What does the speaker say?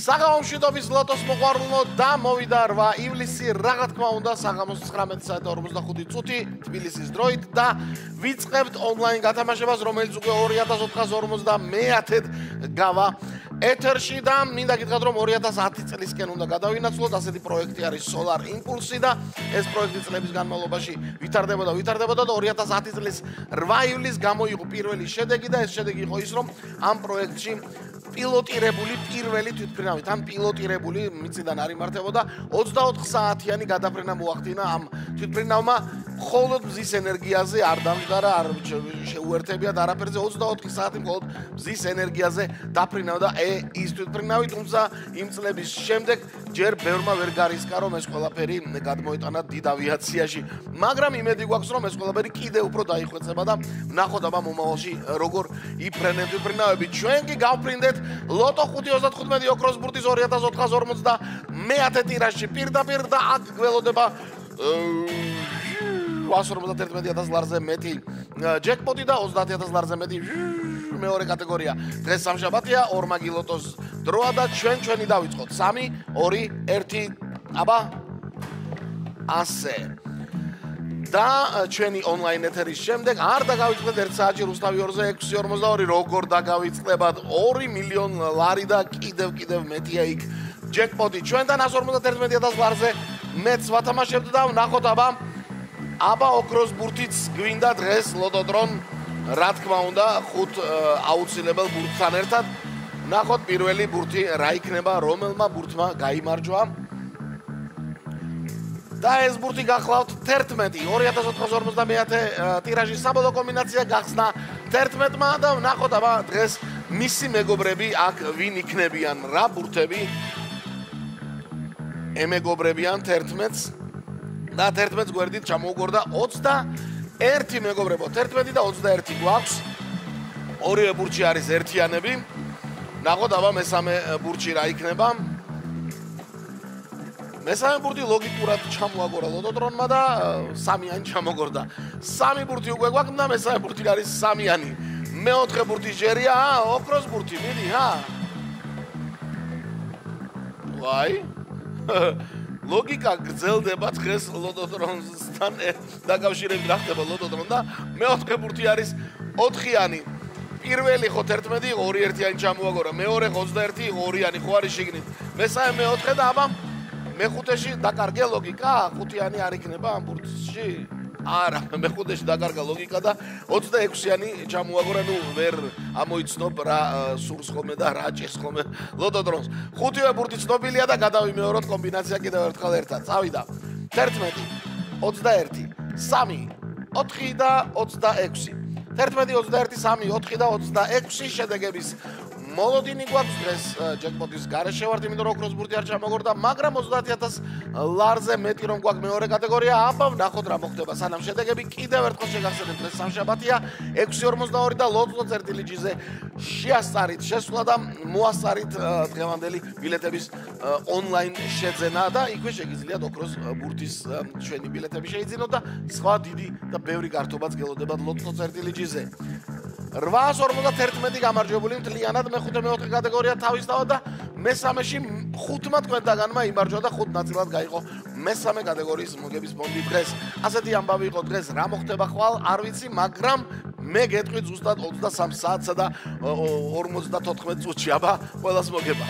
საღამომშვიდობის ლოტოს მოყვარულო და მოვიდა 8 ივლისი, რა თქმა უნდა, საღამოს 19:45 წუთი თბილისის დროით და ვიწყებთ ონლაინ გათამაშებას, რომელიც უკვე 2450 გავა ეთერში და მინდა გითხრათ, რომ 2010 წლისკენ უნდა გადავინაცვლოთ, ასეთი პროექტი არის Solar Impulse და ეს პროექტი წლების განმავლობაში ვითარდებოდა და 2010 წლის 8 ივლისს გამოიღო პირველი შედეგი და ეს შედეგი იყო ის, რომ ამ პროექტში პილოტირებული პირველი თვითმფრინავი, თან პილოტირებული მიწიდან არ იმართებოდა 24 საათიანი გადაფრენა მოახდინა ამ თვითმფრინავმა, მხოლოდ მზის ენერგიაზე არ დამჯდარა, არ შეუერთებია და არაფერზე 24 საათი მხოლოდ მზის ენერგიაზე დაფრინავდა ის თვითმფრინავი, თუმცა იმ წლების შემდეგ ჯერ ბევრმა ვერ გარისკა, რომ ეს ყველაფერი გადმოიტანა დიდ ავიაციაში, მაგრამ იმედი გვაქვს, რომ ეს ყველაფერი კიდევ უფრო დაიხვეწება და ვნახოთ აბა მომავალში როგორ იფრენენ თვითმფრინავები. ჩვენ კი გავფრინდეთ ლოტო 535 ოქროს ბურთის 2450 ტირაჟში პირდაპირ და აქ გველოდება 151,000 ლარზე მეტი ჯეკპოტი და 30,000 ლარზე მეტი მეორე კატეგორია. დღეს სამშაბათია, ორმაგი ლოტოს დროა და ჩვენი დავიწყოთ. 3, 2, 1, აბა ასე. და ჩვენი ონლაინ ეთერის შემდეგ არ დაგავიწყდეთ 1 საათში რუსთავი 2-ზე 642 როგორ დაგავიწყდებათ 2 მილიონი ლარი და კიდევ მეტია იქ ჯეკპოტი. ჩვენთან 151,000 ლარზე მეც ვათამაშებთ და ვნახოთ აბა ოქროს ბურთიც გვინდა დღეს ლოტოდრონ, რა თქმა უნდა, 5 აუცილებელ ბურთთან ერთად. ვნახოთ პირველი ბურთი რა იქნება, რომელმა ბურთმა გაიმარჯვა. და ეს ბურთი გახლავთ 11, 2450 ტირაჟის საბოლოო კომბინაცია გახსნა 11-მა და ვნახოთ აბა დღეს მისი მეგობრები აქ ვინ იქნებიან, რა ბურთები ემეგობრებიან 11-ს და 11-ს გვერდით ჩამოუგორდა 21 მეგობრებო, 11 და 21 გვაქვს. ორივე ბურთში არის ერთიანები. ვნახოთ აბა მესამე ბურთში რა იქნება. მესამე ბურთი ლოგიკურად ჩამოაგორა ლოტოდრონმა და 3-იანი ჩამოგორდა. 3 ბურთი უკვე გვაქვს და მესამე ბურთი არის 3-იანი. მეოთხე ბურთი ჯერია, ოქროს ბურთი, მიდი, ვაი. ლოგიკა გრძელდება დღეს ლოტოდრონსთან დაკავშირებით რა ხდება ლოტოდრონ და მეოთხე ბურთი არის 4-იანი. პირველი ხო 11 იყო, 2-1-იანი ჩამოაგორა, მეორე 21 იყო, 2-იანი ხო არის შიგნით. მესამე მეოთხე და აბა მეხუთეში დაკარგე ლოგიკა, 5-იანი არ იქნება ამ ბურთში. არა, მეხუთეში დაკარგა ლოგიკა და 26-იანი ჩამოაგორა, ნუ ვერ ამოიცნობ რა სურს ხოლმე და რა ჭირს ხოლმე ლოტოდრონს. 5-ვე ბურთი ცნობილია და გადავიმეოროთ კომბინაცია კიდევ ერთხელ ერთად. წავიდა 11, 21, 3, 4 და 26. 11, 21, 3, 4 და 26 შედეგების მოლოდინი გვაქვს დღეს ჯეკპოტის გარეშე ვართ, იმიტომ რომ ოქროს ბურთი არ ჩამოგორდა, მაგრამ 30,000 ლარზე მეტი რომ გვაქვს მეორე კატეგორია. აბა ვნახოთ რა მოხდება, სანამ შედეგები კიდევ ერთხელ შეგახსენებთ, დღეს სამშაბათია, 6:42 და ლოტო წერტილიჯიზე შეასწარით შესვლა და მოასწარით დღევანდელი ბილეთების ონლაინ შეძენა და იქვე შეგიძლიათ ოქროს ბურთის ჩვენი ბილეთები შეიძინოთ და სხვა დიდი და ბევრი გართობაც გელოდებათ ლოტო წერტილიჯიზე. 851 გამარჯვებული მთლიანად მეხუთე მეოთხე კატეგორია თავისთავად და მესამეში 5-მა თქვენთაგანმა იმარჯვა და 5 ნაწილად გაიყო მესამე კატეგორიის მოგების ფონდი დღეს. ასეთი ამბავი იყო დღეს, რა მოხდება ხვალ არ ვიცი, მაგრამ მე გეტყვით ზუსტად 23 საათსა და 54 წუთში, აბა ყველას მოგება.